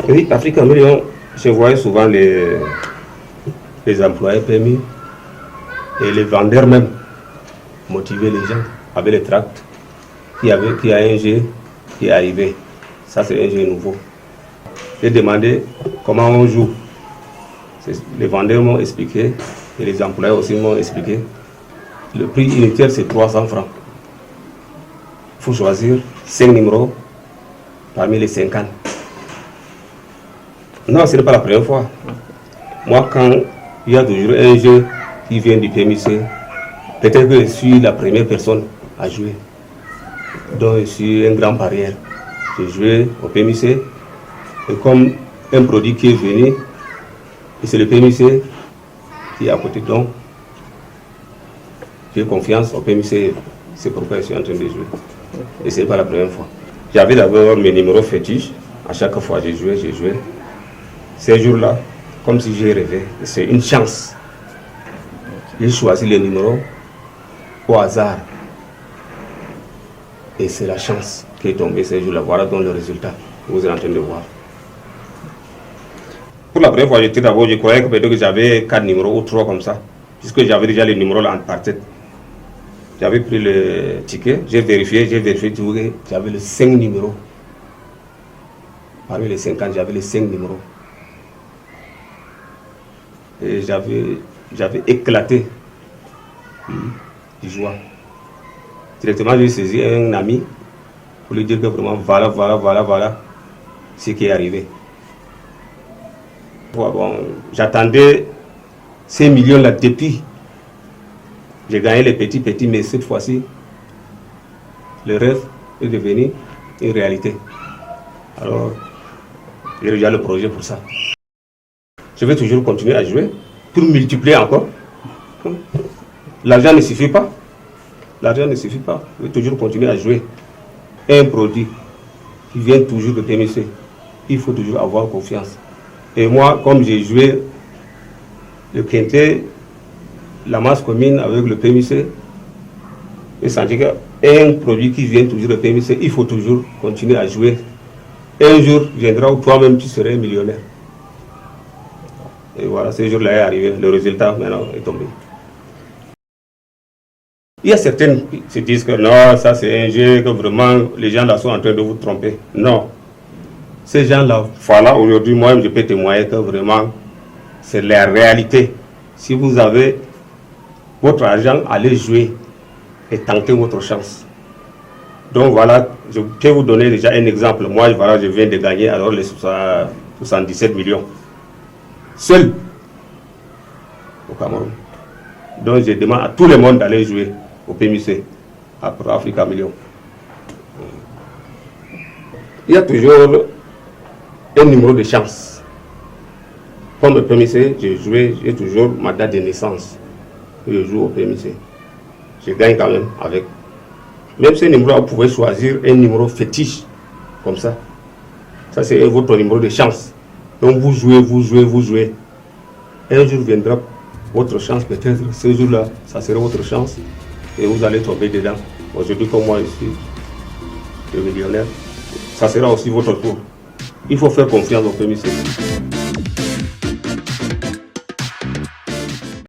Oui, Africa Million, je voyais souvent les employés PMI et les vendeurs même motiver les gens avec les tracts qui a un jeu qui est arrivé. Ça, c'est un jeu nouveau. J'ai demandé comment on joue. Les vendeurs m'ont expliqué et les employés aussi m'ont expliqué. Le prix unitaire, c'est 300 francs. Il faut choisir 5 numéros parmi les 50. Non, ce n'est pas la première fois. Moi, quand il y a toujours un jeu qui vient du PMIC, peut-être que je suis la première personne à jouer. Donc, je suis un grand parieur. J'ai joué au PMIC et comme un produit qui est venu, et c'est le PMIC qui est à côté. Donc, j'ai confiance au PMIC. C'est pourquoi je suis en train de jouer. Et ce n'est pas la première fois. J'avais d'abord mes numéros fétiches. À chaque fois j'ai joué. Ces jours-là, comme si j'ai rêvé. C'est une chance. J'ai choisi les numéros au hasard. Et c'est la chance qui est tombée ces jours-là. Voilà donc le résultat que vous êtes en train de voir. Pour la première fois, je croyais que peut-être que j'avais 4 numéros ou 3 comme ça. Puisque j'avais déjà les numéros là par tête. J'avais pris le ticket, j'ai vérifié, j'avais les 5 numéros. Parmi les 50, j'avais les 5 numéros. Et j'avais éclaté de joie. Directement, j'ai saisi un ami pour lui dire que vraiment, voilà ce qui est arrivé. Bon, j'attendais ces millions-là depuis. J'ai gagné les petits, mais cette fois-ci, le rêve est devenu une réalité. Alors, j'ai déjà le projet pour ça. Je vais toujours continuer à jouer pour multiplier encore. L'argent ne suffit pas. Je vais toujours continuer à jouer. Un produit qui vient toujours de PMC, il faut toujours avoir confiance. Et moi, comme j'ai joué le quintet, la masse commune avec le PMC, j'ai senti qu'un produit qui vient toujours de PMC, il faut toujours continuer à jouer. Un jour viendra où toi-même tu serais millionnaire. Et voilà, ce jour-là est arrivé. Le résultat maintenant est tombé. Il y a certaines qui se disent que non, ça c'est un jeu, que vraiment les gens là sont en train de vous tromper. Non. Ces gens-là, voilà, aujourd'hui, moi je peux témoigner que vraiment c'est la réalité. Si vous avez votre argent, allez jouer et tenter votre chance. Donc voilà, je peux vous donner déjà un exemple. Moi, voilà, je viens de gagner alors les 77 millions. Seul au Cameroun. Donc je demande à tout le monde d'aller jouer au PMIC, pour Africa Million. Il y a toujours un numéro de chance. Comme le PMIC, j'ai toujours ma date de naissance. Je joue au PMIC. Je gagne quand même avec. Même ce numéro, vous pouvez choisir un numéro fétiche, comme ça. Ça, c'est votre numéro de chance. Donc vous jouez. Un jour viendra votre chance, peut-être. Ce jour-là, ça sera votre chance. Et vous allez tomber dedans. Aujourd'hui, comme moi, je suis le millionnaire. Ça sera aussi votre tour. Il faut faire confiance au PMIC.